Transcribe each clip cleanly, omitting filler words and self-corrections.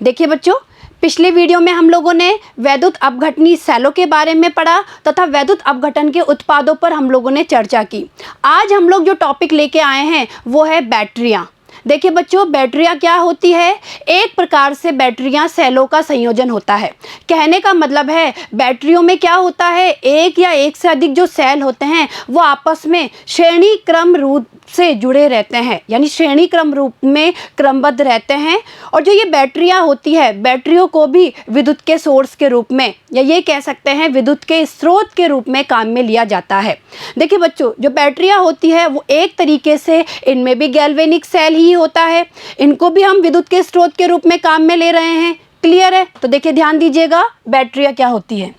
देखिए बच्चों, पिछले वीडियो में हम लोगों ने वैद्युत अपघटनी सेलों के बारे में पढ़ा तथा वैद्युत अपघटन के उत्पादों पर हम लोगों ने चर्चा की। आज हम लोग जो टॉपिक लेके आए हैं वो है बैटरियाँ। देखिए बच्चों, बैटरियाँ क्या होती है? एक प्रकार से बैटरियाँ सेलों का संयोजन होता है। कहने का मतलब है बैटरियों में क्या होता है, एक या एक से अधिक जो सेल होते हैं वो आपस में श्रेणी क्रम रूप से जुड़े रहते हैं, यानी श्रेणी क्रम रूप में क्रमबद्ध रहते हैं। और जो ये बैटरियाँ होती है, बैटरियों को भी विद्युत के सोर्स के रूप में या ये कह सकते हैं विद्युत के स्रोत के रूप में काम में लिया जाता है। देखिए बच्चों, जो बैटरियाँ होती है वो एक तरीके से इनमें भी गैल्वेनिक सेल ही होता है, इनको भी हम विद्युत के स्रोत के रूप में काम में ले रहे हैं। क्लियर है? तो देखिए ध्यान दीजिएगा, बैटरियाँ क्या होती है।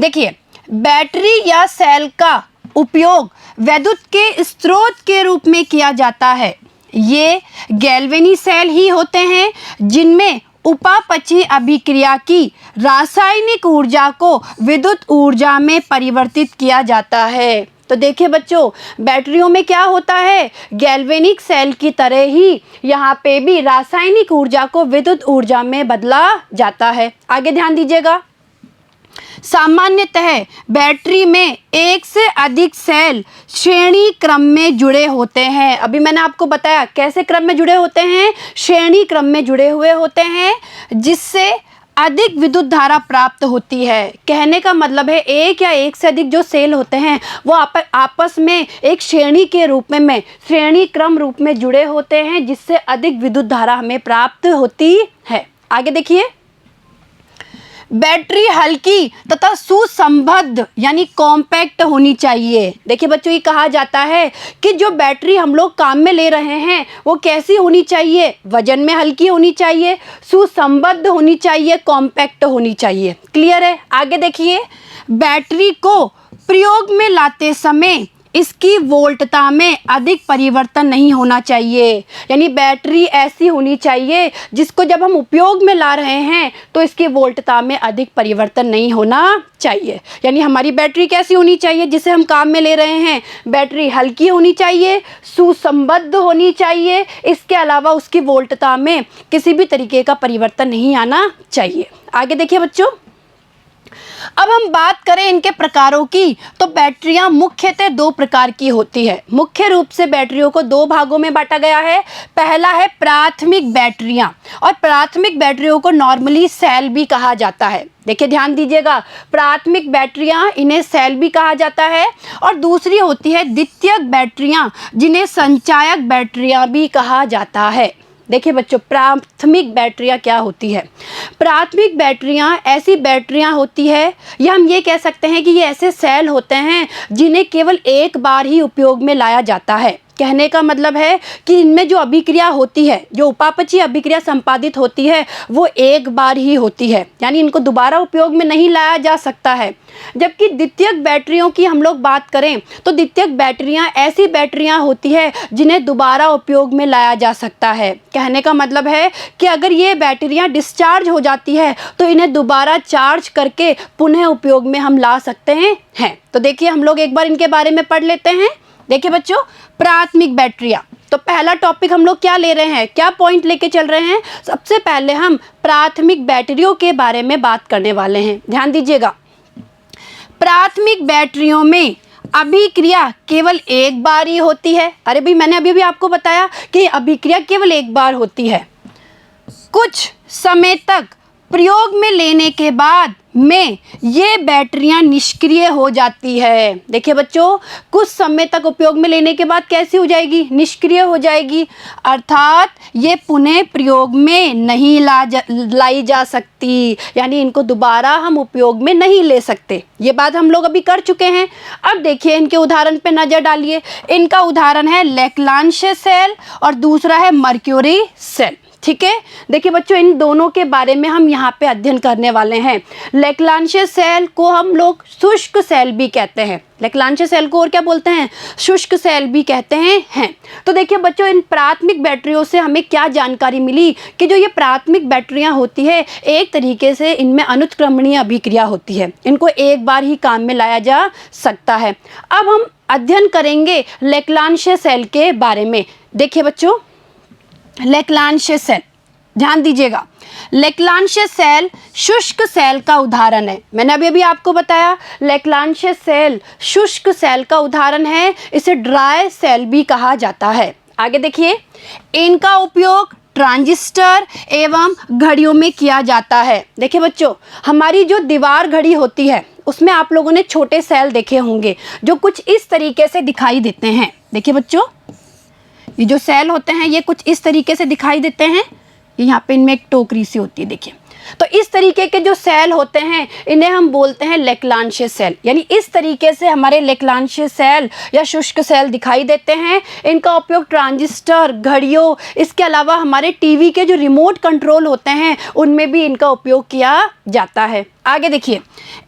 देखिए, बैटरी या सेल का उपयोग विद्युत के स्रोत के रूप में किया जाता है। ये गैल्वेनिक सेल ही होते हैं जिनमें उपापचयी अभिक्रिया की रासायनिक ऊर्जा को विद्युत ऊर्जा में परिवर्तित किया जाता है। तो देखिए बच्चों, बैटरियों में क्या होता है, गैल्वेनिक सेल की तरह ही यहाँ पे भी रासायनिक ऊर्जा को विद्युत ऊर्जा में बदला जाता है। आगे ध्यान दीजिएगा, सामान्यतः बैटरी में एक से अधिक सेल श्रेणी क्रम में जुड़े होते हैं। अभी मैंने आपको बताया कैसे क्रम में जुड़े होते हैं, श्रेणी क्रम में जुड़े हुए होते हैं, जिससे अधिक विद्युत धारा प्राप्त होती है। कहने का मतलब है एक या एक से अधिक जो सेल होते हैं वो आपस में एक श्रेणी के रूप में श्रेणी क्रम रूप में जुड़े होते हैं, जिससे अधिक विद्युत धारा हमें प्राप्त होती है। आगे देखिए, बैटरी हल्की तथा सुसंबद्ध यानी कॉम्पैक्ट होनी चाहिए। देखिए बच्चों, ये कहा जाता है कि जो बैटरी हम लोग काम में ले रहे हैं वो कैसी होनी चाहिए, वजन में हल्की होनी चाहिए, सुसंबद्ध होनी चाहिए, कॉम्पैक्ट होनी चाहिए। क्लियर है? आगे देखिए, बैटरी को प्रयोग में लाते समय इसकी वोल्टता में अधिक परिवर्तन नहीं होना चाहिए। यानी बैटरी ऐसी होनी चाहिए जिसको जब हम उपयोग में ला रहे हैं तो इसकी वोल्टता में अधिक परिवर्तन नहीं होना चाहिए। यानी हमारी बैटरी कैसी होनी चाहिए जिसे हम काम में ले रहे हैं, बैटरी हल्की होनी चाहिए, सुसंबद्ध होनी चाहिए, इसके अलावा उसकी वोल्टता में किसी भी तरीके का परिवर्तन नहीं आना चाहिए। आगे देखिए बच्चों, अब हम बात करें इनके प्रकारों की, तो बैटरियां मुख्यतः दो प्रकार की होती है। मुख्य रूप से बैटरियों को दो भागों में बांटा गया है। पहला है प्राथमिक बैटरियां, और प्राथमिक बैटरियों को नॉर्मली सेल भी कहा जाता है। देखिए ध्यान दीजिएगा, प्राथमिक बैटरियां इन्हें सेल भी कहा जाता है। और दूसरी होती है द्वितीयक बैटरियां, जिन्हें संचायक बैटरियां भी कहा जाता है। देखिए बच्चों, प्राथमिक बैटरियां क्या होती है? प्राथमिक बैटरियां ऐसी बैटरियां होती है, या हम ये कह सकते हैं कि ये ऐसे सेल होते हैं जिन्हें केवल एक बार ही उपयोग में लाया जाता है। कहने का मतलब है कि इनमें जो अभिक्रिया होती है, जो उपापचयी अभिक्रिया संपादित होती है वो एक बार ही होती है, यानी इनको दोबारा उपयोग में नहीं लाया जा सकता है। जबकि द्वितीयक बैटरियों की हम लोग बात करें तो द्वितीयक बैटरियां ऐसी बैटरियां होती है जिन्हें दोबारा उपयोग में लाया जा सकता है। कहने का मतलब है कि अगर ये बैटरियां डिस्चार्ज हो जाती है तो इन्हें दोबारा चार्ज करके पुनः उपयोग में हम ला सकते हैं। तो देखिए, हम लोग एक बार इनके बारे में पढ़ लेते हैं। देखिए बच्चों, प्राथमिक बैटरियां, तो पहला टॉपिक हम लोग क्या ले रहे हैं, क्या पॉइंट लेके चल रहे हैं? सबसे पहले हम प्राथमिक बैटरियों के बारे में बात करने वाले हैं। ध्यान दीजिएगा, प्राथमिक बैटरियों में अभिक्रिया केवल एक बार ही होती है। अरे भाई, मैंने अभी आपको बताया कि अभिक्रिया केवल एक बार होती है। कुछ समय तक प्रयोग में लेने के बाद में ये बैटरियां निष्क्रिय हो जाती है। देखिए बच्चों, कुछ समय तक उपयोग में लेने के बाद कैसी हो जाएगी? निष्क्रिय हो जाएगी, अर्थात ये पुनः प्रयोग में नहीं लाई जा सकती, यानी इनको दोबारा हम उपयोग में नहीं ले सकते। ये बात हम लोग अभी कर चुके हैं। अब देखिए इनके उदाहरण पे नज़र डालिए। इनका उदाहरण है लेक्लांश सेल और दूसरा है मर्क्यूरी सेल। ठीक है, देखिए बच्चों, इन दोनों के बारे में हम यहाँ पे अध्ययन करने वाले हैं। लेक्लांश सेल को हम लोग शुष्क सेल भी कहते हैं। लेक्लांश सेल को और क्या बोलते हैं? शुष्क सेल भी कहते हैं। तो देखिए बच्चों, इन प्राथमिक बैटरियों से हमें क्या जानकारी मिली कि जो ये प्राथमिक बैटरियाँ होती है एक तरीके से इनमें अनुत्क्रमणीय अभिक्रिया होती है, इनको एक बार ही काम में लाया जा सकता है। अब हम अध्ययन करेंगे लेक्लांश सेल के बारे में। देखिए बच्चों, लेक्लांश सेल, ध्यान दीजिएगा, लेक्लांशियस सेल शुष्क सेल का उदाहरण है। मैंने अभी आपको बताया लेक्लांशियस सेल शुष्क सेल का उदाहरण है, इसे ड्राई सेल भी कहा जाता है। आगे देखिए, इनका उपयोग ट्रांजिस्टर एवं घड़ियों में किया जाता है। देखिए बच्चों, हमारी जो दीवार घड़ी होती है उसमें आप लोगों ने छोटे सेल देखे होंगे जो कुछ इस तरीके से दिखाई देते हैं। देखिए बच्चों, ये जो सेल होते हैं ये कुछ इस तरीके से दिखाई देते हैं। यहाँ पे इनमें एक टोकरी सी होती है, देखिए। तो इस तरीके के जो सेल होते हैं इन्हें हम बोलते हैं लेक्लांशियस सेल। यानी इस तरीके से हमारे लेक्लांशियस सेल या शुष्क सेल दिखाई देते हैं। इनका उपयोग ट्रांजिस्टर, घड़ियों, इसके अलावा हमारे टीवी के जो रिमोट कंट्रोल होते हैं उनमें भी इनका उपयोग किया जाता है। आगे देखिए,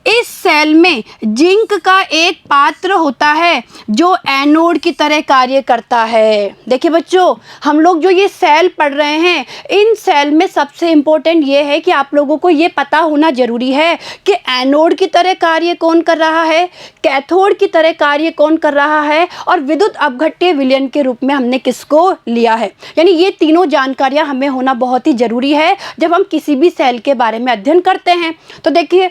इस सेल में जिंक का एक पात्र होता है जो एनोड की तरह कार्य करता है। देखिए बच्चों, हम लोग जो ये सेल पढ़ रहे हैं, इन सेल में सबसे इम्पोर्टेंट ये है कि आप लोगों को ये पता होना जरूरी है कि एनोड की तरह कार्य कौन कर रहा है, कैथोड की तरह कार्य कौन कर रहा है, और विद्युत अपघट्य विलयन के रूप में हमने किसको लिया है। यानी ये तीनों जानकारियां हमें होना बहुत ही जरूरी है जब हम किसी भी सेल के बारे में अध्ययन करते हैं। तो देखिए,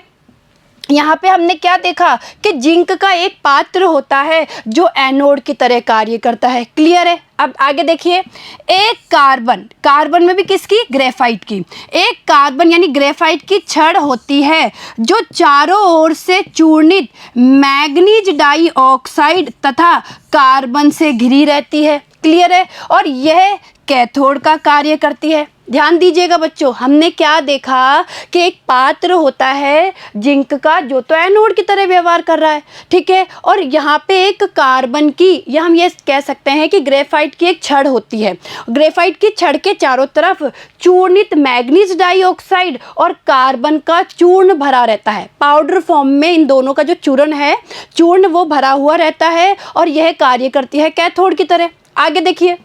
यहाँ पे हमने क्या देखा कि जिंक का एक पात्र होता है जो एनोड की तरह कार्य करता है। क्लियर है? अब आगे देखिए, एक कार्बन में भी किसकी, ग्रेफाइट की, एक कार्बन यानी ग्रेफाइट की छड़ होती है जो चारों ओर से चूर्णित मैग्नीज डाइऑक्साइड तथा कार्बन से घिरी रहती है। क्लियर है? और यह कैथोड का कार्य करती है। ध्यान दीजिएगा बच्चों, हमने क्या देखा कि एक पात्र होता है जिंक का जो तो एनोड की तरह व्यवहार कर रहा है, ठीक है, और यहाँ पे एक कार्बन की, या हम ये कह सकते हैं कि ग्रेफाइट की एक छड़ होती है। ग्रेफाइट की छड़ के चारों तरफ चूर्णित मैग्नीज डाइऑक्साइड और कार्बन का चूर्ण भरा रहता है। पाउडर फॉर्म में इन दोनों का जो चूर्ण है, चूर्ण वो भरा हुआ रहता है और यह कार्य करती है कैथोड की तरह। आगे देखिए,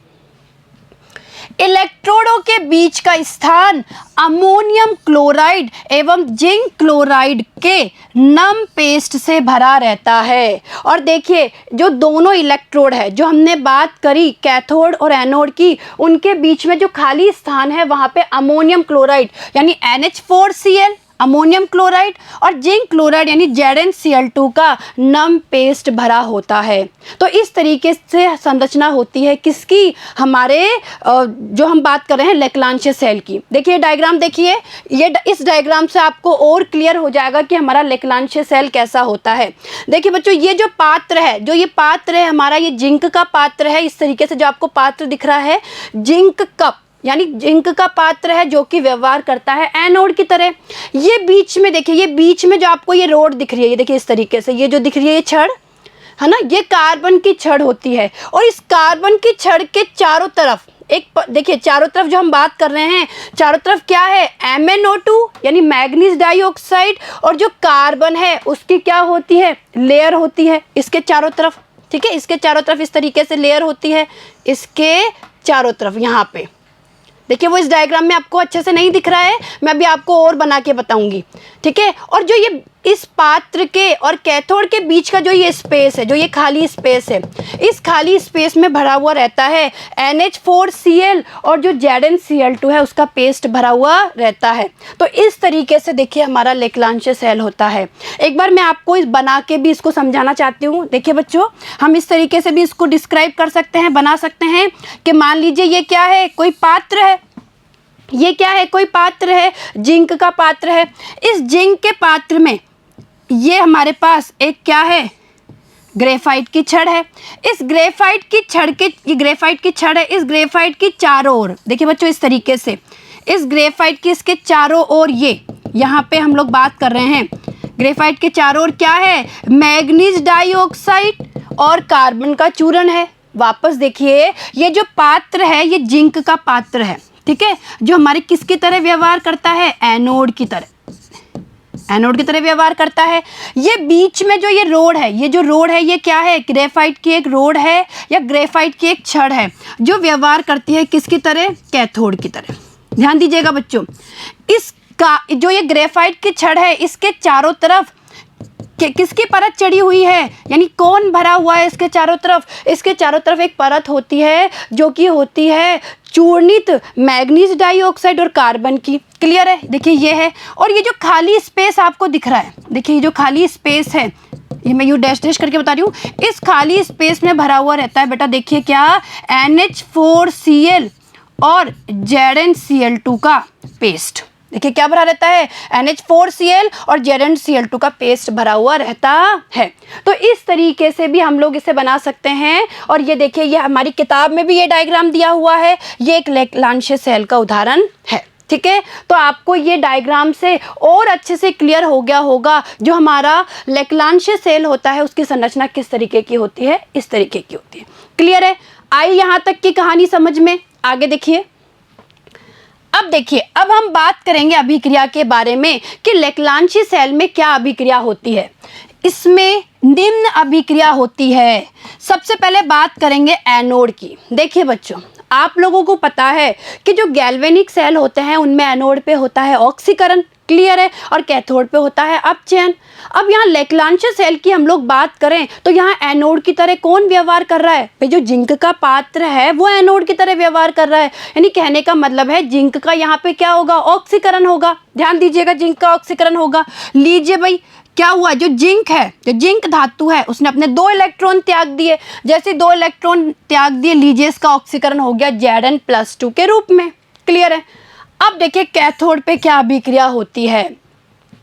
इलेक्ट्रोडों के बीच का स्थान अमोनियम क्लोराइड एवं जिंक क्लोराइड के नम पेस्ट से भरा रहता है। और देखिए, जो दोनों इलेक्ट्रोड है जो हमने बात करी कैथोड और एनोड की, उनके बीच में जो खाली स्थान है वहां पे अमोनियम क्लोराइड यानी NH4Cl अमोनियम क्लोराइड और जिंक क्लोराइड यानी ZnCl2 का नम पेस्ट भरा होता है। तो इस तरीके से संरचना होती है किसकी, हमारे जो हम बात कर रहे हैं लेक्लांशियस सेल की। देखिए डायग्राम, देखिए ये, इस डायग्राम से आपको और क्लियर हो जाएगा कि हमारा लेक्लांशियस सेल कैसा होता है। देखिए बच्चों, ये जो पात्र है, जो ये पात्र है हमारा, ये जिंक का पात्र है। इस तरीके से जो आपको पात्र दिख रहा है, जिंक कप यानी जिंक का पात्र है जो कि व्यवहार करता है एनोड की तरह। ये बीच में देखिए, ये बीच में जो आपको ये रोड दिख रही है, ये देखिए इस तरीके से, ये जो दिख रही है ये छड़ है ना, ये कार्बन की छड़ होती है। और इस कार्बन की छड़ के चारों तरफ देखिए, चारों तरफ जो हम बात कर रहे हैं, चारों तरफ क्या है, MnO2 यानी मैग्नीज डाइऑक्साइड, और जो कार्बन है उसकी क्या होती है, लेयर होती है इसके चारों तरफ। ठीक है, इसके चारों तरफ इस तरीके से लेयर होती है, इसके चारों तरफ। यहाँ पे देखिए, वो इस डायग्राम में आपको अच्छे से नहीं दिख रहा है, मैं अभी आपको और बना के बताऊंगी। ठीक है, और जो ये इस पात्र के और कैथोड के बीच का जो ये स्पेस है, जो ये खाली स्पेस है, इस खाली स्पेस में भरा हुआ रहता है NH4Cl और जो ZnCl2 है उसका पेस्ट भरा हुआ रहता है। तो इस तरीके से देखिए हमारा लेक्लांशियस सेल होता है। एक बार मैं आपको इस बना के भी इसको समझाना चाहती हूँ। देखिए बच्चों, हम इस तरीके से भी इसको डिस्क्राइब कर सकते हैं, बना सकते हैं कि मान लीजिए ये क्या है, कोई पात्र है, ये क्या है, कोई पात्र है, जिंक का पात्र है। इस जिंक के पात्र में ये हमारे पास एक क्या है, ग्रेफाइट की छड़ है। इस ग्रेफाइट की छड़ के, ये ग्रेफाइट की छड़ है, इस ग्रेफाइट की चारों ओर देखिए बच्चों इस तरीके से, इस ग्रेफाइट की इसके चारों ओर, ये यहाँ पे हम लोग बात कर रहे हैं, ग्रेफाइट के चारों ओर क्या है, मैग्नीज डाइऑक्साइड और कार्बन का चूर्ण है। वापस देखिए, ये जो पात्र है ये जिंक का पात्र है, ठीक है, जो हमारे किसकी तरह व्यवहार करता है, एनोड की तरह, एनोड की तरह व्यवहार करता है। ये बीच में जो ये रोड है, ये जो रोड है ये क्या है, ग्रेफाइट की एक रोड है या ग्रेफाइट की एक छड़ है जो व्यवहार करती है किसकी तरह, कैथोड की तरह। ध्यान दीजिएगा बच्चों, इसका जो ये ग्रेफाइट की छड़ है इसके चारों तरफ किसकी परत चढ़ी हुई है, यानी कौन भरा हुआ है इसके चारों तरफ? इसके चारों तरफ एक परत होती है जो कि होती है चूर्णित मैग्नीज डाइऑक्साइड और कार्बन की। क्लियर है? देखिए ये है, और ये जो खाली स्पेस आपको दिख रहा है, देखिए ये जो खाली स्पेस है, ये मैं यू डैश डैश करके बता रही हूँ, इस खाली स्पेस में भरा हुआ रहता है बेटा, देखिए क्या, NH4Cl और ZnCl2 का पेस्ट। देखिए क्या भरा रहता है, NH4Cl और ZnCl2 का पेस्ट भरा हुआ रहता है। तो इस तरीके से भी हम लोग इसे बना सकते हैं। और ये देखिए, ये हमारी किताब में भी ये डायग्राम दिया हुआ है, ये एक लैक्लांशियस सेल का उदाहरण है। ठीक है, तो आपको ये डायग्राम से और अच्छे से क्लियर हो गया होगा जो हमारा लैक्लांशियस सेल होता है उसकी संरचना किस तरीके की होती है, इस तरीके की होती है। क्लियर है? आई यहाँ तक की कहानी समझ में? आगे देखिए, अब देखिए, अब हम बात करेंगे अभिक्रिया के बारे में कि लैक्लांशियस सेल में क्या अभिक्रिया होती है। इसमें निम्न अभिक्रिया होती है। सबसे पहले बात करेंगे एनोड की। देखिए बच्चों, आप लोगों को पता है कि जो गैल्वेनिक सेल होते हैं उनमें एनोड पे होता है ऑक्सीकरण। क्लियर है? और कैथोड पे होता है अपचयन। अब यहाँ लैक्लांशियस सेल की हम लोग बात करें तो यहाँ एनोड की तरह कौन व्यवहार कर रहा है भाई? जो जिंक का पात्र है वो एनोड की तरह व्यवहार कर रहा है। यानी कहने का मतलब है जिंक का यहाँ पे क्या होगा, ऑक्सीकरण होगा। ध्यान दीजिएगा, जिंक का ऑक्सीकरण होगा। लीजिए भाई, क्या हुआ, जो जिंक है, जो जिंक धातु है, उसने अपने 2 इलेक्ट्रॉन त्याग दिए। जैसे 2 इलेक्ट्रॉन त्याग दिए, लीजिए इसका ऑक्सीकरण हो गया Zn+2 के रूप में। क्लियर है? अब देखिए कैथोड पे क्या अभिक्रिया होती है।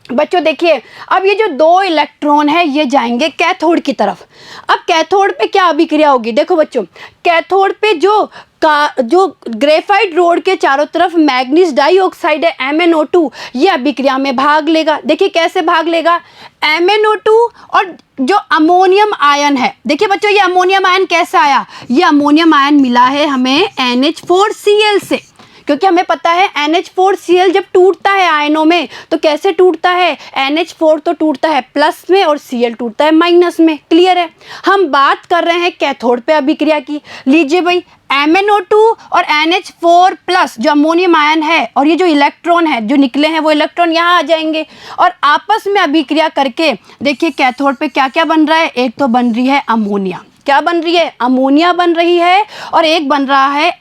बच्चों देखिए, अब ये जो 2 इलेक्ट्रॉन है ये जाएंगे कैथोड की तरफ। अब कैथोड पे क्या अभिक्रिया होगी? देखो बच्चों, कैथोड पे जो ग्रेफाइट रोड के चारों तरफ मैग्नीज डाइऑक्साइड है MnO2, ये अभिक्रिया में भाग लेगा। देखिए कैसे भाग लेगा, MnO2 और जो अमोनियम आयन है, देखिए बच्चों ये अमोनियम आयन कैसे आया, ये अमोनियम आयन मिला है हमें NH4Cl से, क्योंकि हमें पता है NH4Cl जब टूटता है आयनों में तो कैसे टूटता है, NH4 तो टूटता है प्लस में और Cl टूटता है माइनस में। क्लियर है? हम बात कर रहे हैं कैथोड पे अभिक्रिया की। लीजिए भाई, MnO2 और NH4 प्लस जो अमोनियम आयन है और ये जो इलेक्ट्रॉन है जो निकले हैं वो इलेक्ट्रॉन यहाँ आ जाएंगे और आपस में अभिक्रिया करके देखिए कैथोड पे क्या क्या बन रहा है। एक तो बन रही है अमोनिया, क्या बन रही है, अमोनिया बन रही है, और एक बन रहा है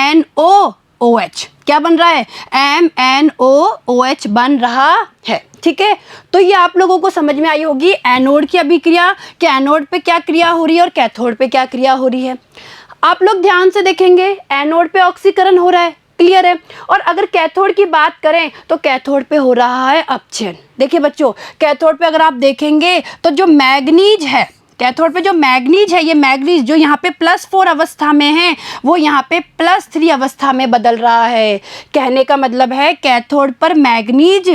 MnOOH। क्या बन रहा है, MnOOH बन रहा है। ठीक है, तो ये आप लोगों को समझ में आई होगी एनोड की अभिक्रिया, कि एनोड पे क्या क्रिया हो रही है और कैथोड पे क्या क्रिया हो रही है। आप लोग ध्यान से देखेंगे, एनोड पे ऑक्सीकरण हो रहा है। क्लियर है? और अगर कैथोड की बात करें तो कैथोड पे हो रहा है अपचयन। देखिए बच्चों, कैथोड पे अगर आप देखेंगे तो जो मैग्नीज है, कैथोड पे जो मैग्नीज है, ये मैग्नीज जो यहाँ पे +4 अवस्था में है वो यहाँ पे +3 अवस्था में बदल रहा है। कहने का मतलब है कैथोड पर मैग्नीज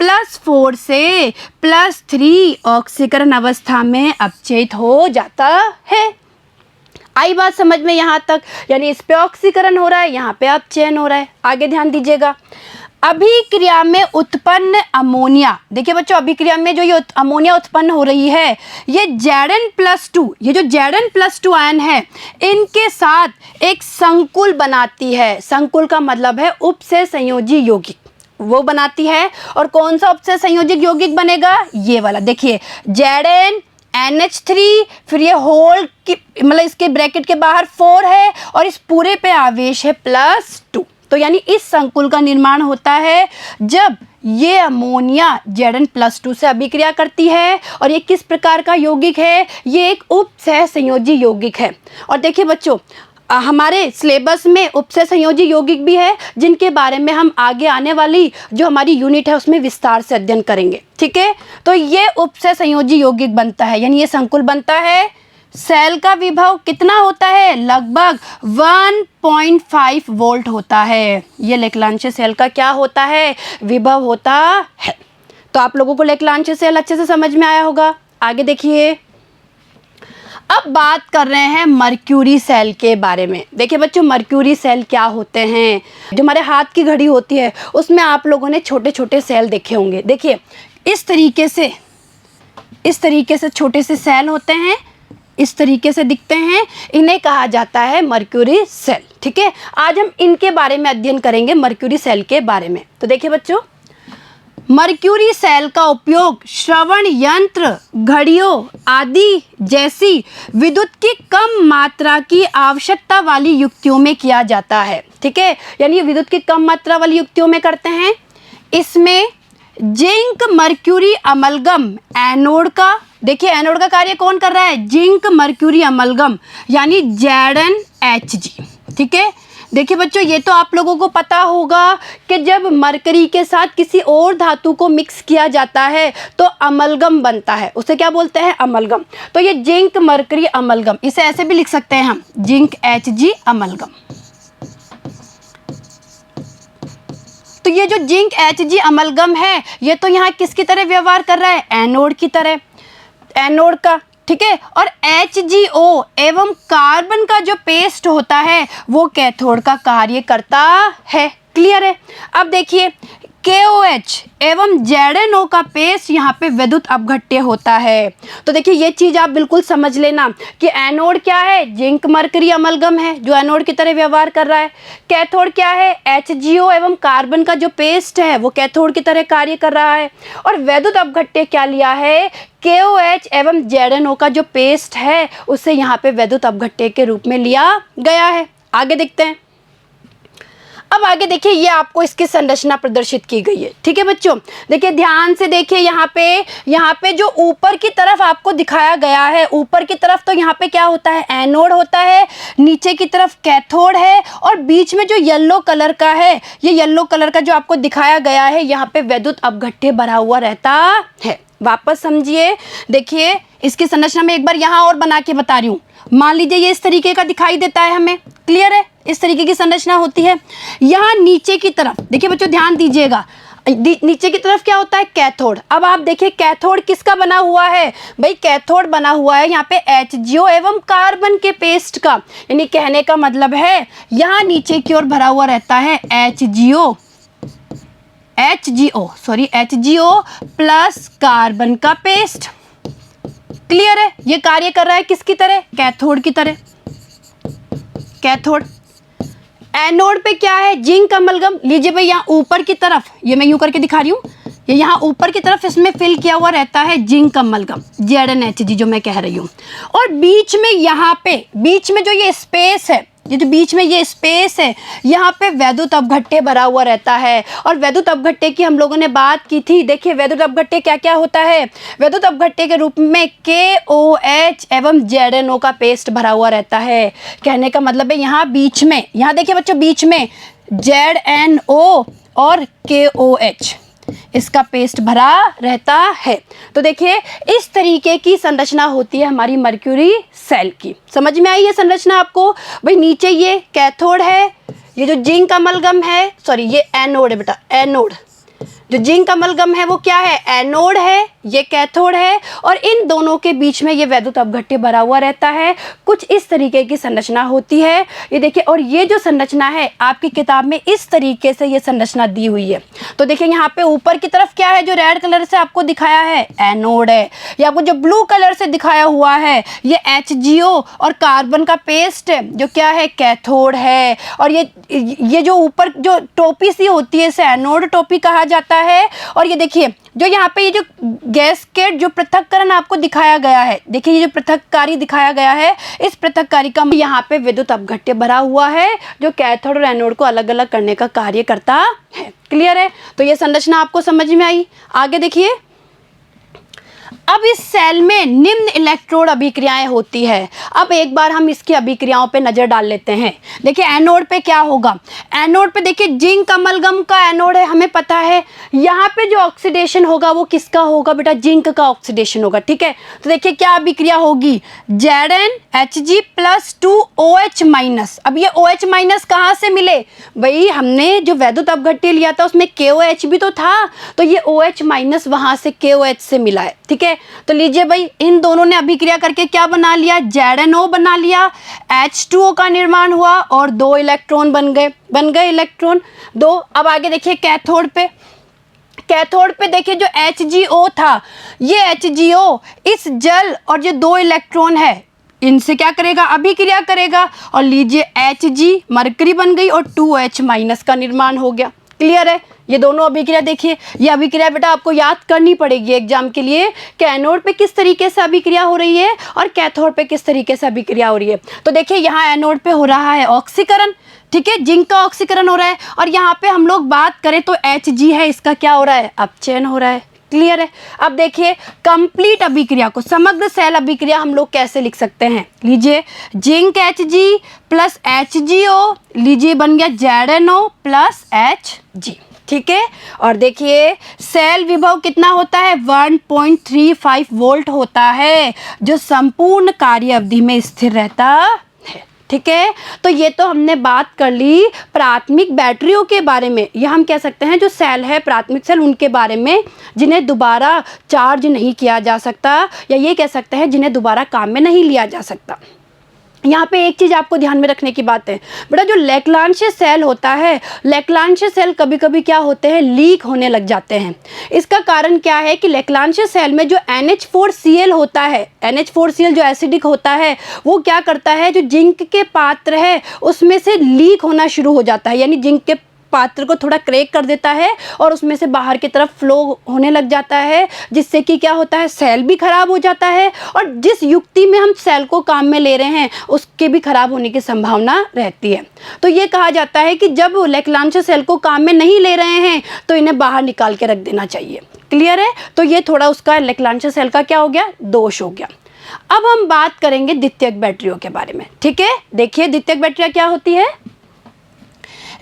+4 से +3 ऑक्सीकरण अवस्था में अपचयित हो जाता है। आई बात समझ में यहाँ तक? यानी इस पे ऑक्सीकरण हो रहा है, यहाँ पे अपचयन हो रहा है। आगे ध्यान दीजिएगा, अभिक्रिया में उत्पन्न अमोनिया। देखिए बच्चों, अभिक्रिया में जो ये अमोनिया उत्पन्न हो रही है ये Zn+2, ये जो Zn+2 आयन है इनके साथ एक संकुल बनाती है। संकुल का मतलब है उपसे संयोजी यौगिक, वो बनाती है। और कौन सा उपसे संयोजिक यौगिक बनेगा, ये वाला। देखिए ZnNH3, फिर ये होल की मतलब इसके ब्रैकेट के बाहर 4 है और इस पूरे पे आवेश है +2। तो यानी इस संकुल का निर्माण होता है जब ये अमोनिया Zn+2 से अभिक्रिया करती है। और ये किस प्रकार का यौगिक है, ये एक उपसह संयोजी यौगिक है। और देखिए बच्चों, हमारे सिलेबस में उपसह संयोजी यौगिक भी है जिनके बारे में हम आगे आने वाली जो हमारी यूनिट है उसमें विस्तार से अध्ययन करेंगे। ठीक है, तो ये उपसह संयोजी यौगिक बनता है, यानी ये संकुल बनता है। सेल का विभव कितना होता है, लगभग 1.5 वोल्ट होता है। ये लैक्लांशियस सेल का क्या होता है, विभव होता है। तो आप लोगों को लैक्लांशियस सेल अच्छे से समझ में आया होगा। आगे देखिए, अब बात कर रहे हैं मर्क्यूरी सेल के बारे में। देखिए बच्चों, मर्क्यूरी सेल क्या होते हैं, जो हमारे हाथ की घड़ी होती है उसमें आप लोगों ने छोटे छोटे सेल देखे होंगे। देखिए इस तरीके से छोटे से सेल होते हैं, इस तरीके से दिखते हैं, इन्हें कहा जाता है मर्क्यूरी सेल। ठीक है, आज हम इनके बारे में अध्ययन करेंगे, मर्क्यूरी सेल के बारे में। तो देखिए बच्चों, मर्क्यूरी सेल का उपयोग श्रवण यंत्र, घड़ियों आदि जैसी विद्युत की कम मात्रा की आवश्यकता वाली युक्तियों में किया जाता है। ठीक है, यानी विद्युत की कम मात्रा वाली युक्तियों में करते हैं। इसमें जिंक मर्क्यूरी अमलगम एनोड का, देखिए एनोड का कार्य कौन कर रहा है, जिंक मर्क्यूरी अमलगम यानी ZnHg। ठीक है, देखिए बच्चों ये तो आप लोगों को पता होगा कि जब मरकरी के साथ किसी और धातु को मिक्स किया जाता है तो अमलगम बनता है, उसे क्या बोलते हैं, अमलगम। तो ये जिंक मरकरी अमलगम, इसे ऐसे भी लिख सकते हैं हम, जिंक Hg अमलगम। तो ये जो जिंक Hg अमलगम है ये तो यहाँ किसकी तरह व्यवहार कर रहा है, एनोड की तरह, एनोड का। ठीक है, और HgO एवं कार्बन का जो पेस्ट होता है वो कैथोड का कार्य करता है। क्लियर है। अब देखिए KOH एवं ZnO का पेस्ट यहाँ पे विद्युत अपघट्य होता है। तो देखिए ये चीज़ आप बिल्कुल समझ लेना कि एनोड क्या है, जिंक मरकरी अमलगम है जो एनोड की तरह व्यवहार कर रहा है। कैथोड क्या है, HgO एवं कार्बन का जो पेस्ट है वो कैथोड की तरह कार्य कर रहा है। और विद्युत अपघट्य क्या लिया है, KOH एवं ZnO का जो पेस्ट है उसे यहाँ पे विद्युत अपघट्य के रूप में लिया गया है। आगे देखते हैं। अब आगे देखिए ये आपको इसकी संरचना प्रदर्शित की गई है। ठीक है बच्चों, देखिए ध्यान से देखिए यहाँ पे जो ऊपर की तरफ आपको दिखाया गया है, ऊपर की तरफ तो यहाँ पे क्या होता है, एनोड होता है, नीचे की तरफ कैथोड है, और बीच में जो येलो कलर का है, ये येलो कलर का जो आपको दिखाया गया है यहाँ पे विद्युत अपघट्य भरा हुआ रहता है। वापस समझिए, देखिए इसकी संरचना में एक बार यहाँ और बना के बता रही हूँ। मान लीजिए ये इस तरीके का दिखाई देता है हमें, क्लियर है, इस तरीके की संरचना होती है। यहाँ नीचे की तरफ देखिए बच्चों ध्यान दीजिएगा, नीचे की तरफ क्या होता है, कैथोड। अब आप देखिए कैथोड किसका बना हुआ है, भाई कैथोड बना हुआ है यहाँ पे HgO एवं कार्बन के पेस्ट का, यानी कहने का मतलब है यहाँ नीचे की ओर भरा हुआ रहता है HgO प्लस कार्बन का पेस्ट। क्लियर है, ये कार्य कर रहा है किसकी तरह, कैथोड की तरह। कैथोड एनोड पे क्या है, जिंक अमलगम। लीजिए भाई यहाँ ऊपर की तरफ, ये मैं यूं करके दिखा रही हूँ, ये यहाँ ऊपर की तरफ इसमें फिल किया हुआ रहता है जिंक अमलगम ZnHg जो मैं कह रही हूँ। और बीच में यहाँ पे बीच में जो ये स्पेस है, ये जो बीच में ये स्पेस है यहाँ पे विद्युत अपघट्य भरा हुआ रहता है। और विद्युत अपघट्य की हम लोगों ने बात की थी। देखिए विद्युत अपघट्य क्या क्या होता है, विद्युत अपघट्य के रूप में KOH एवं ZnO का पेस्ट भरा हुआ रहता है। कहने का मतलब है यहाँ बीच में, यहाँ देखिए बच्चों बीच में ZnO और KOH इसका पेस्ट भरा रहता है। तो देखिए इस तरीके की संरचना होती है हमारी मर्क्यूरी सेल की। समझ में आई ये संरचना आपको, भाई नीचे ये कैथोड है, ये जो जिंक अमलगम है, सॉरी ये एनोड है बेटा, एनोड। जो जिंक अमलगम है वो क्या है, एनोड है, ये कैथोड है, और इन दोनों के बीच में ये विद्युत अपघट्य भरा हुआ रहता है। कुछ इस तरीके की संरचना होती है ये देखिए। और ये जो संरचना है आपकी किताब में इस तरीके से ये संरचना दी हुई है। तो देखिए यहाँ पे ऊपर की तरफ क्या है, जो रेड कलर से आपको दिखाया है एनोड है, या आपको जो ब्लू कलर से दिखाया हुआ है ये HgO और कार्बन का पेस्ट है जो क्या है, कैथोड है। और ये जो ऊपर जो टोपी सी होती है इसे एनोड टोपी कहा जाता है। और ये देखिए जो यहाँ पे ये जो गैसकेट जो पृथक्करण आपको दिखाया गया है, देखिए ये जो पृथककारी दिखाया गया है, इस पृथककारी का यहाँ पे विद्युत अपघट्य भरा हुआ है जो कैथोड और एनोड को अलग अलग करने का कार्य करता है। क्लियर है, तो ये संरचना आपको समझ में आई। आगे देखिए, अब इस सेल में निम्न इलेक्ट्रोड अभिक्रियाएं होती है। अब एक बार हम इसकी अभिक्रियाओं पे नजर डाल लेते हैं। देखिए एनोड पे क्या होगा, एनोड पे देखिए जिंक अमलगम का एनोड है, हमें पता है। यहाँ पे जो ऑक्सीडेशन होगा वो किसका होगा बेटा, जिंक का ऑक्सीडेशन होगा। ठीक है, तो देखिए क्या अभिक्रिया होगी, ZnHg प्लस 2OH माइनस। अब ये OH माइनस कहाँ से मिले, भाई हमने जो विद्युत अपघट्य लिया था उसमें KOH भी तो था, तो ये OH माइनस वहां से KOH से मिला है। ठीक है, तो लीजिए भाई इन दोनों ने अभिक्रिया करके क्या बना लिया, ZnO बना लिया, H2O का निर्माण हुआ और 2 इलेक्ट्रॉन बन गए इलेक्ट्रॉन 2। अब आगे देखिए कैथोड पे देखिए जो HgO था, ये HgO इस जल और ये 2 इलेक्ट्रॉन है इनसे क्या करेगा, अभिक्रिया करेगा, और लीजिए Hg मरकरी बन गई और 2H माइनस का निर्माण हो गया। क्लियर है, ये दोनों अभिक्रिया देखिए, ये अभिक्रिया बेटा आपको याद करनी पड़ेगी एग्जाम के लिए कि एनोड पे किस तरीके से अभिक्रिया हो रही है और कैथोड पे किस तरीके से अभिक्रिया हो रही है। तो देखिए यहाँ एनोड पे हो रहा है ऑक्सीकरण, ठीक है, जिंक का ऑक्सीकरण हो रहा है, और यहाँ पे हम लोग बात करें तो Hg है, इसका क्या हो रहा है, अपचयन हो रहा है। क्लियर है। अब देखिए कंप्लीट अभिक्रिया को, समग्र सेल अभिक्रिया हम लोग कैसे लिख सकते हैं, लीजिए जिंक Hg प्लस HgO, लीजिए बन गया ZnO प्लस Hg, ठीक है। और देखिए सेल विभव कितना होता है, 1.35 वोल्ट होता है, जो संपूर्ण कार्य अवधि में स्थिर रहता है, ठीक है। तो ये तो हमने बात कर ली प्राथमिक बैटरियों के बारे में, या हम कह सकते हैं जो सेल है प्राथमिक सेल उनके बारे में, जिन्हें दोबारा चार्ज नहीं किया जा सकता, या ये कह सकते हैं जिन्हें दोबारा काम में नहीं लिया जा सकता। यहाँ पे एक चीज़ आपको ध्यान में रखने की बात है बेटा, जो लेक्लांशियस सेल होता है, लेक्लांशियस सेल कभी कभी क्या होते हैं, लीक होने लग जाते हैं। इसका कारण क्या है कि लेक्लांशियस सेल में जो NH4Cl होता है, NH4Cl जो एसिडिक होता है, वो क्या करता है, जो जिंक के पात्र है उसमें से लीक होना शुरू हो जाता है, यानी जिंक के पात्र को थोड़ा क्रैक कर देता है और उसमें से बाहर की तरफ फ्लो होने लग जाता है, जिससे कि क्या होता है, सेल भी खराब हो जाता है, और जिस युक्ति में हम सेल को काम में ले रहे हैं उसके भी खराब होने की संभावना रहती है। तो ये कहा जाता है कि जब लेक्लांशियस सेल को काम में नहीं ले रहे हैं तो इन्हें बाहर निकाल के रख देना चाहिए। क्लियर है। तो ये थोड़ा उसका लेक्लांशियस सेल का क्या हो गया, दोष हो गया। अब हम बात करेंगे द्वितीयक बैटरियों के बारे में, ठीक है। देखिए द्वितीयक बैटरियां क्या होती है,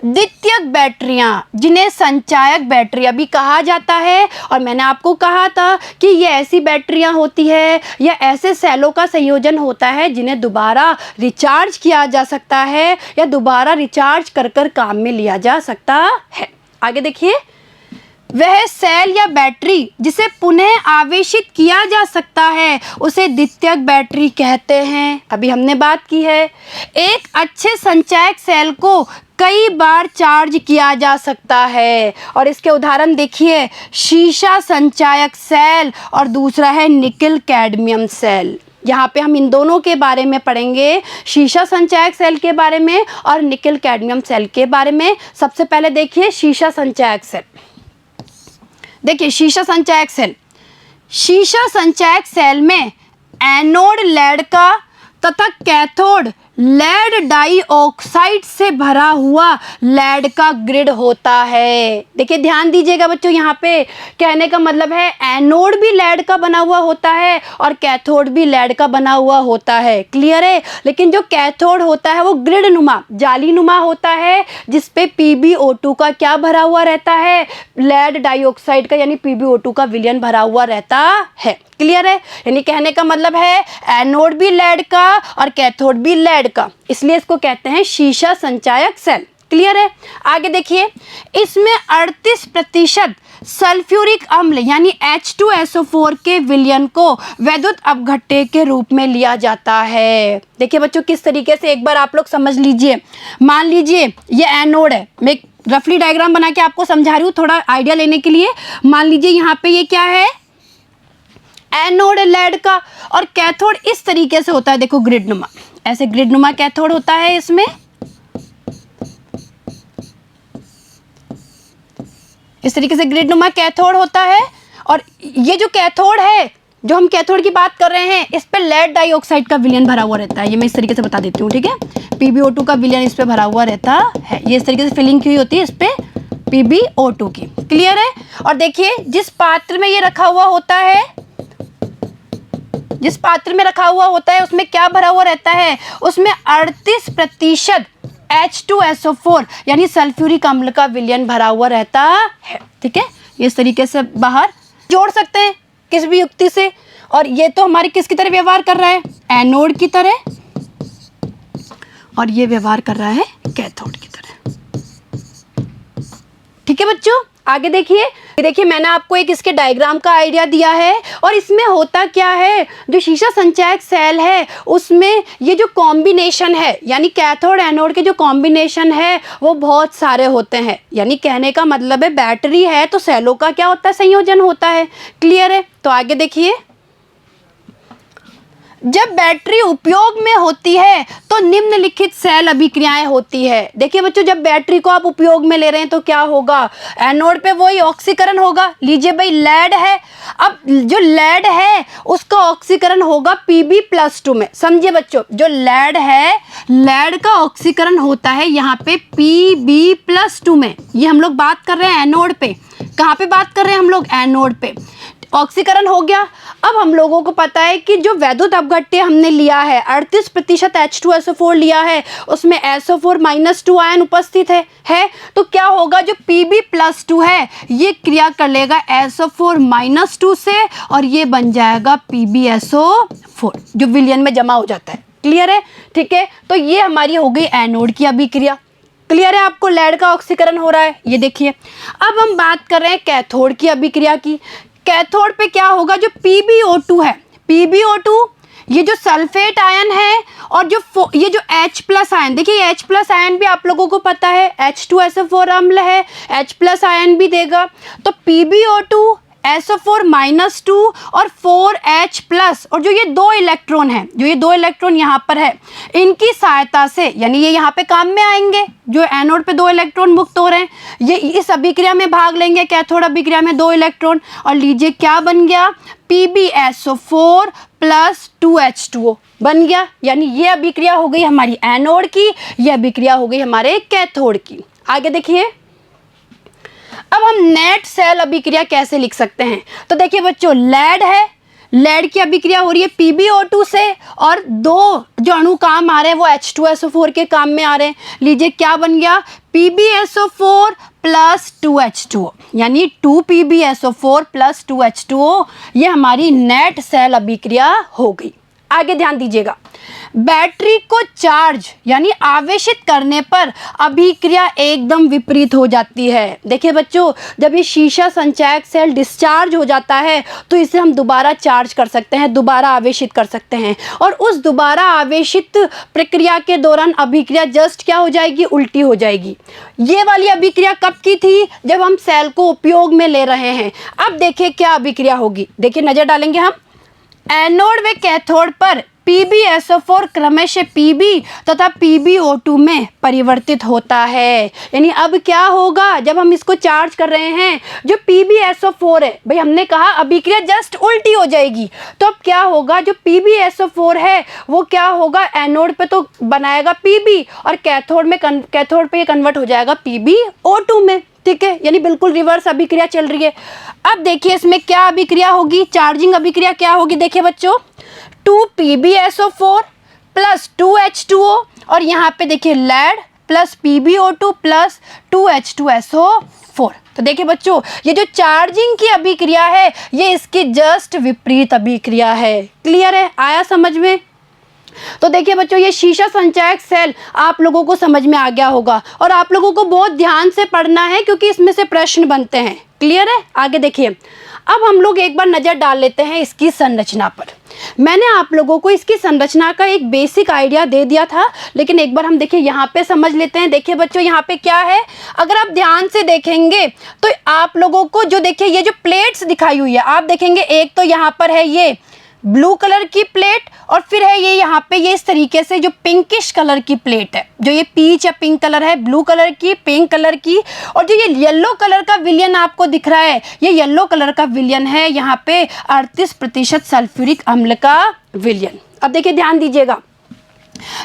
द्वितीयक बैटरियां जिन्हें संचायक बैटरियां भी कहा जाता है, और मैंने आपको कहा था कि ये ऐसी बैटरियां होती है या ऐसे सेलों का संयोजन होता है जिन्हें दोबारा रिचार्ज किया जा सकता है या दोबारा रिचार्ज कर कर काम में लिया जा सकता है। आगे देखिए, वह सेल या बैटरी जिसे पुनः आवेशित किया जा सकता है उसे द्वितीयक बैटरी कहते हैं। अभी हमने बात की है, एक अच्छे संचायक सेल को कई बार चार्ज किया जा सकता है, और इसके उदाहरण देखिए, शीशा संचायक सेल और दूसरा है निकल कैडमियम सेल। यहाँ पे हम इन दोनों के बारे में पढ़ेंगे, शीशा संचायक सेल के बारे में और निकल कैडमियम सेल के बारे में। सबसे पहले देखिए शीशा संचायक सेल। देखिए शीशा संचायक सेल, शीशा संचायक सेल में एनोड लेड का तथा कैथोड लेड डाइऑक्साइड से भरा हुआ लेड का ग्रिड होता है। देखिए ध्यान दीजिएगा बच्चों, यहाँ पे कहने का मतलब है एनोड भी लेड का बना हुआ होता है और कैथोड भी लेड का बना हुआ होता है। क्लियर है। लेकिन जो कैथोड होता है वो ग्रिड नुमा, जाली नुमा होता है, जिसपे PbO2 का क्या भरा हुआ रहता है, लेड डाइऑक्साइड का यानी PbO2 का विलयन भरा हुआ रहता है। क्लियर है। यानी कहने का मतलब है एनोड भी लेड का और कैथोड भी लेड का, इसलिए इसको कहते हैं शीशा संचायक सेल। क्लियर है। आगे देखिए, इसमें 38% सल्फ्यूरिक अम्ल यानी H2SO4 के विलयन को वैद्युत अपघट्य के रूप में लिया जाता है। देखिए बच्चों किस तरीके से, एक बार आप लोग समझ लीजिए। मान लीजिए ये एनोड है, मैं एक रफली डायग्राम बना के आपको समझा रही हूँ थोड़ा आइडिया लेने के लिए। मान लीजिए यहाँ पे ये क्या है, एनोड लेड का, और कैथोड इस तरीके से होता है, देखो ग्रिड नुमा, ऐसे ग्रिड नुमा कैथोड होता है, इसमें इस तरीके से ग्रिड नुमा कैथोड होता है। और ये जो कैथोड है, जो हम कैथोड की बात कर रहे हैं, इस पे लेड डाइऑक्साइड का विलयन भरा हुआ रहता है। ये मैं इस तरीके से बता देती हूँ, ठीक है। PbO2 का विलयन इस पे भरा हुआ रहता है, ये इस तरीके से फिलिंग की होती है इस पे PbO2 की। क्लियर है। और देखिए जिस पात्र में ये रखा हुआ होता है, जिस पात्र में रखा हुआ होता है उसमें क्या भरा हुआ रहता है, उसमें 38% H2SO4 यानी सल्फ्यूरिक अम्ल का विलयन भरा हुआ रहता है। ठीक है, ये इस तरीके से बाहर जोड़ सकते हैं किस भी युक्ति से। और ये तो हमारी किसकी तरह व्यवहार कर रहा है, एनोड की तरह, और ये व्यवहार कर रहा है कैथोड की तरह। ठीक है बच्चों, आगे देखिए। देखिए मैंने आपको एक इसके डायग्राम का आइडिया दिया है, और इसमें होता क्या है, जो शीशा संचायक सेल है उसमें ये जो कॉम्बिनेशन है, यानी कैथोड एनोड के जो कॉम्बिनेशन है वो बहुत सारे होते हैं। यानी कहने का मतलब है बैटरी है तो सेलों का क्या होता है, संयोजन होता है। क्लियर है। तो आगे देखिए, जब बैटरी उपयोग में होती है तो निम्नलिखित सेल अभिक्रियाएं होती है। देखिए बच्चों, जब बैटरी को आप उपयोग में ले रहे हैं तो क्या होगा, एनोड पे वही ऑक्सीकरण होगा। लीजिए भाई, लेड है, अब जो लेड है उसका ऑक्सीकरण होगा Pb+2 में। समझिए बच्चों, जो लेड है, लेड का ऑक्सीकरण होता है यहाँ पे Pb+2 में। ये हम लोग बात कर रहे हैं एनोड पे। कहाँ पे बात कर रहे हैं हम लोग, एनोड पे। ऑक्सीकरण हो गया। अब हम लोगों को पता है कि जो वैद्युत अपघट्य हमने लिया है 38% H2SO4 लिया है, उसमें SO4-2 आयन उपस्थित है। तो क्या होगा, जो Pb+2 है ये क्रिया कर लेगा SO4-2 से और ये बन जाएगा PbSO4, जो विलयन में जमा हो जाता है। क्लियर है? ठीक है, तो ये हमारी हो गई एनोड की अभिक्रिया। क्लियर है आपको, लेड का ऑक्सीकरण हो रहा है, ये देखिए। अब हम बात कर रहे हैं कैथोड की अभिक्रिया की। कैथोड पे क्या होगा, जो PbO2 है, PbO2 ये जो सल्फेट आयन है और जो ये जो H+ आयन, देखिए H+ आयन भी आप लोगों को पता है H2SO4 अम्ल है, H+ आयन भी देगा। तो PbO2 SO4-2 और 4H+ और जो ये दो इलेक्ट्रॉन हैं, जो ये दो इलेक्ट्रॉन यहाँ पर है, इनकी सहायता से, यानी ये यहाँ पे काम में आएंगे। जो एनोड पे दो इलेक्ट्रॉन मुक्त हो रहे हैं, ये इस अभिक्रिया में भाग लेंगे, कैथोड अभिक्रिया में दो इलेक्ट्रॉन, और लीजिए क्या बन गया, PbSO4 + 2H2O बन गया। यानी ये अभिक्रिया हो गई हमारी एनोड की, ये अभिक्रिया हो गई हमारे कैथोड की। आगे देखिए, अब हम नेट सेल अभिक्रिया कैसे लिख सकते हैं। तो देखिए बच्चों, लेड है, लेड की अभिक्रिया हो रही है PbO2 से और दो जो अणु काम आ रहे हैं वो H2SO4 के काम में आ रहे हैं। लीजिए क्या बन गया, PbSO4 + 2H2O, यानी 2PbSO4 + 2H2O, ये हमारी नेट सेल अभिक्रिया हो गई। आगे ध्यान दीजिएगा, बैटरी को चार्ज यानी आवेशित करने पर अभिक्रिया एकदम विपरीत हो जाती है। देखिए बच्चों, जब ये शीशा संचयक सेल डिस्चार्ज हो जाता है तो इसे हम दोबारा चार्ज कर सकते हैं, दोबारा आवेशित कर सकते हैं, और उस दोबारा आवेशित प्रक्रिया के दौरान अभिक्रिया जस्ट क्या हो जाएगी, उल्टी हो जाएगी। ये वाली अभिक्रिया कब की थी, जब हम सेल को उपयोग में ले रहे हैं। अब देखिए क्या अभिक्रिया होगी, देखिए नजर डालेंगे हम, एनोड व कैथोड पर PbSO4 क्रमशः Pb तथा PbO2 में परिवर्तित होता है। यानी अब क्या होगा, जब हम इसको चार्ज कर रहे हैं, जो PbSO4 है, भाई हमने कहा अभिक्रिया जस्ट उल्टी हो जाएगी, तो अब क्या होगा, जो PbSO4 है वो क्या होगा, एनोड पे तो बनाएगा Pb और कैथोड पे ये कन्वर्ट हो जाएगा PbO2 में। ठीक है, यानी बिल्कुल रिवर्स अभिक्रिया चल रही है। अब देखिए इसमें क्या अभिक्रिया होगी, चार्जिंग अभिक्रिया क्या होगी। देखिए बच्चों, 2PbSO4 + 2H2O और यहाँ पे देखिए लेड + PbO2 + 2H2SO4। तो देखिए बच्चों, ये जो चार्जिंग की अभिक्रिया है ये इसकी जस्ट विपरीत अभिक्रिया है। क्लियर है, आया समझ में। तो देखिए बच्चों, ये शीशा संचयक सेल आप लोगों को समझ में आ गया होगा और आप लोगों को बहुत ध्यान से पढ़ना है क्योंकि इसमें से प्रश्न बनते हैं। क्लियर है, आगे देखिए। अब हम लोग एक बार नज़र डाल लेते हैं इसकी संरचना पर। मैंने आप लोगों को इसकी संरचना का एक बेसिक आइडिया दे दिया था, लेकिन एक बार हम देखिए यहाँ पे समझ लेते हैं। देखिए बच्चों, यहाँ पे क्या है, अगर आप ध्यान से देखेंगे तो आप लोगों को जो देखिए ये जो प्लेट्स दिखाई हुई है, आप देखेंगे एक तो यहाँ पर है ये ब्लू कलर की प्लेट और फिर है ये यहाँ पे ये इस तरीके से जो पिंकिश कलर की प्लेट है, जो ये पीच या पिंक कलर है, ब्लू कलर की, पिंक कलर की, और जो ये येलो कलर का विलयन आपको दिख रहा है, ये येलो कलर का विलयन है यहाँ पे 38% सल्फ्यूरिक अम्ल का विलयन। अब देखिए ध्यान दीजिएगा,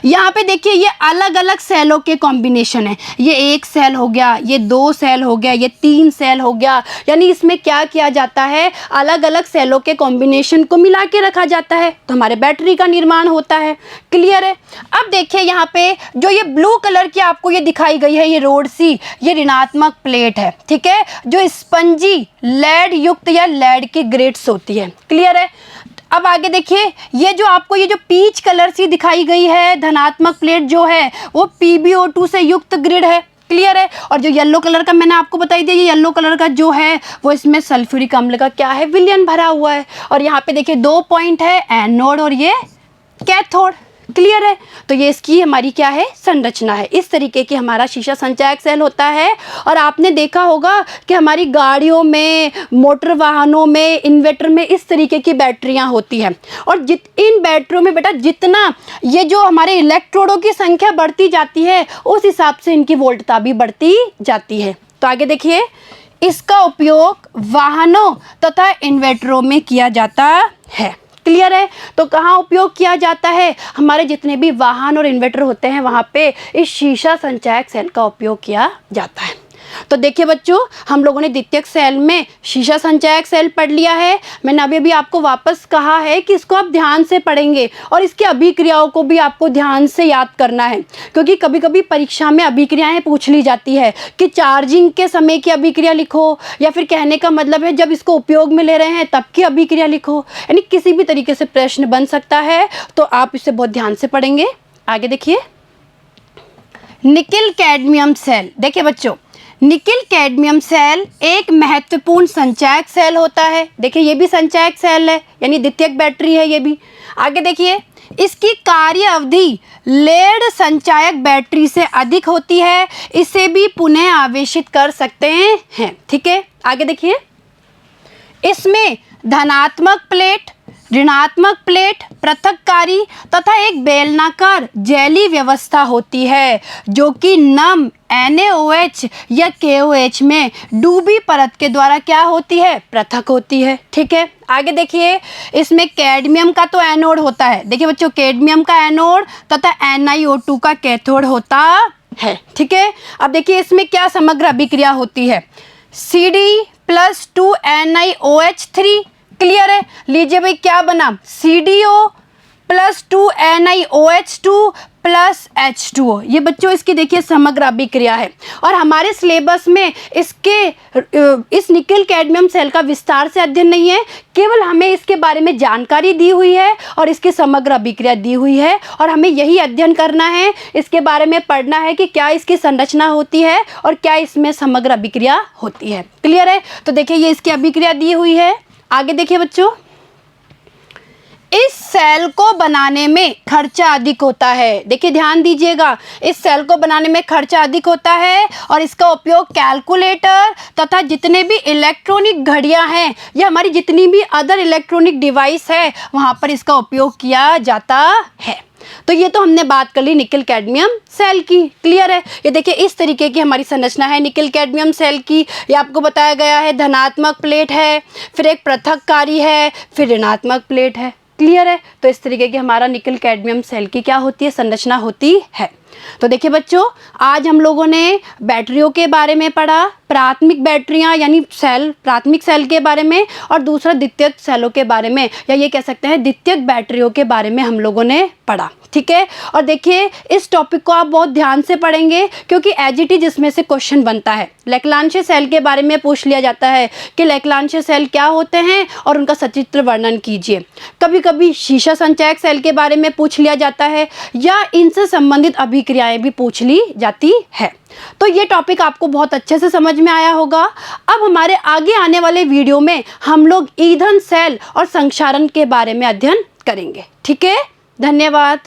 यहाँ पे देखिए ये अलग अलग सेलों के कॉम्बिनेशन है। ये एक सेल हो गया, ये दो सेल हो गया, ये तीन सेल हो गया। यानी इसमें क्या किया जाता है, अलग अलग सेलों के कॉम्बिनेशन को मिला के रखा जाता है, तो हमारे बैटरी का निर्माण होता है। क्लियर है। अब देखिए यहाँ पे जो ये ब्लू कलर की आपको ये दिखाई गई है, ये रोड सी, ये ऋणात्मक प्लेट है। ठीक है, जो स्पंजी लेड युक्त या लेड की ग्रिड्स होती है। क्लियर है। अब आगे देखिए, ये जो आपको ये जो पीच कलर सी दिखाई गई है धनात्मक प्लेट जो है वो PbO2 से युक्त ग्रिड है। क्लियर है। और जो येलो कलर का मैंने आपको बताई दिया, ये येलो कलर का जो है वो इसमें सल्फ्यूरिक अम्ल का क्या है, विलयन भरा हुआ है। और यहाँ पे देखिए 2 पॉइंट है, एनोड और ये कैथोड। क्लियर है? तो ये इसकी हमारी क्या है, संरचना है। इस तरीके की हमारा शीशा संचायक सेल होता है। और आपने देखा होगा कि हमारी गाड़ियों में, मोटर वाहनों में, इन्वर्टर में इस तरीके की बैटरियां होती हैं। और इन बैटरियों में बेटा जितना ये जो हमारे इलेक्ट्रोडों की संख्या बढ़ती जाती है, उस हिसाब से इनकी वोल्टता भी बढ़ती जाती है। तो आगे देखिए, इसका उपयोग वाहनों तथा इन्वर्टरों में किया जाता है। क्लियर है? तो कहाँ उपयोग किया जाता है? हमारे जितने भी वाहन और इन्वर्टर होते हैं वहाँ पे इस शीशा संचायक सेल का उपयोग किया जाता है। तो देखिए बच्चों, हम लोगों ने द्वितीयक सेल में शीशा संचायक सेल पढ़ लिया है। मैंने अभी आपको वापस कहा है कि इसको आप ध्यान से पढ़ेंगे और इसकी अभिक्रियाओं को भी आपको ध्यान से याद करना है, क्योंकि कभी कभी परीक्षा में अभिक्रियाएं पूछ ली जाती है कि चार्जिंग के समय की अभिक्रिया लिखो, या फिर कहने का मतलब है जब इसको उपयोग में ले रहे हैं तब की अभिक्रिया लिखो। यानी किसी भी तरीके से प्रश्न बन सकता है, तो आप इसे बहुत ध्यान से पढ़ेंगे। आगे देखिए, निकेल कैडमियम सेल। देखिए बच्चों, निकेल कैडमियम सेल एक महत्वपूर्ण संचायक सेल होता है। देखिए ये भी संचायक सेल है, यानी द्वितीयक बैटरी है ये भी। आगे देखिए, इसकी कार्य अवधि लेड संचायक बैटरी से अधिक होती है। इसे भी पुनः आवेशित कर सकते हैं। ठीक है, आगे देखिए, इसमें धनात्मक प्लेट, ऋणात्मक प्लेट, पृथककारी तथा एक बेलनाकार जेली व्यवस्था होती है, जो कि नम NaOH या KOH में डूबी परत के द्वारा क्या होती है, पृथक होती है। ठीक है, आगे देखिए, इसमें कैडमियम का तो एनोड होता है। देखिए बच्चों, कैडमियम का एनोड तथा NiO2 का कैथोड होता है। ठीक है, अब देखिए इसमें क्या समग्र अभिक्रिया होती है, CD+2NiOH3। क्लियर है? लीजिए भाई, क्या बना, CDO+2NiOH2 प्लस H2O। ये बच्चों इसकी देखिए समग्र अभिक्रिया है। और हमारे सिलेबस में इस निकेल कैडमियम सेल का विस्तार से अध्ययन नहीं है, केवल हमें इसके बारे में जानकारी दी हुई है और इसकी समग्र अभिक्रिया दी हुई है, और हमें यही अध्ययन करना है, इसके बारे में पढ़ना है कि क्या इसकी संरचना होती है और क्या इसमें समग्र अभिक्रिया होती है। क्लियर है? तो देखिए ये इसकी अभिक्रिया दी हुई है। आगे देखिए बच्चों, इस सेल को बनाने में खर्चा अधिक होता है। देखिए ध्यान दीजिएगा, इस सेल को बनाने में खर्चा अधिक होता है और इसका उपयोग कैलकुलेटर तथा जितने भी इलेक्ट्रॉनिक घड़ियां हैं या हमारी जितनी भी अदर इलेक्ट्रॉनिक डिवाइस है वहां पर इसका उपयोग किया जाता है। तो ये तो हमने बात कर ली निकेल कैडमियम सेल की। क्लियर है? ये देखिए इस तरीके की हमारी संरचना है निकेल कैडमियम सेल की। ये आपको बताया गया है, धनात्मक प्लेट है, फिर एक पृथककारी है, फिर ऋणात्मक प्लेट है। क्लियर है? तो इस तरीके की हमारा निकेल कैडमियम सेल की क्या होती है, संरचना होती है। तो देखिए बच्चों, आज हम लोगों ने बैटरियों के बारे में पढ़ा, प्राथमिक बैटरियां यानी सेल, प्राथमिक सेल के बारे में, और दूसरा द्वितीयक सेलों के बारे में, या ये कह सकते हैं द्वितीयक बैटरियों के बारे में हम लोगों ने पढ़ा। ठीक है, और देखिए इस टॉपिक को आप बहुत ध्यान से पढ़ेंगे, क्योंकि एजीटी जिसमें से क्वेश्चन बनता है। लेक्लांशिया सेल के बारे में पूछ लिया जाता है कि लेक्लांशिया सेल क्या होते हैं और उनका सचित्र वर्णन कीजिए। कभी कभी शीशा संचायक सेल के बारे में पूछ लिया जाता है, या इनसे संबंधित अभिक्रियाएं भी पूछ ली जाती है। तो ये टॉपिक आपको बहुत अच्छे से समझ में आया होगा। अब हमारे आगे आने वाले वीडियो में हम लोग ईंधन सेल और संक्षारण के बारे में अध्ययन करेंगे। ठीक है, धन्यवाद।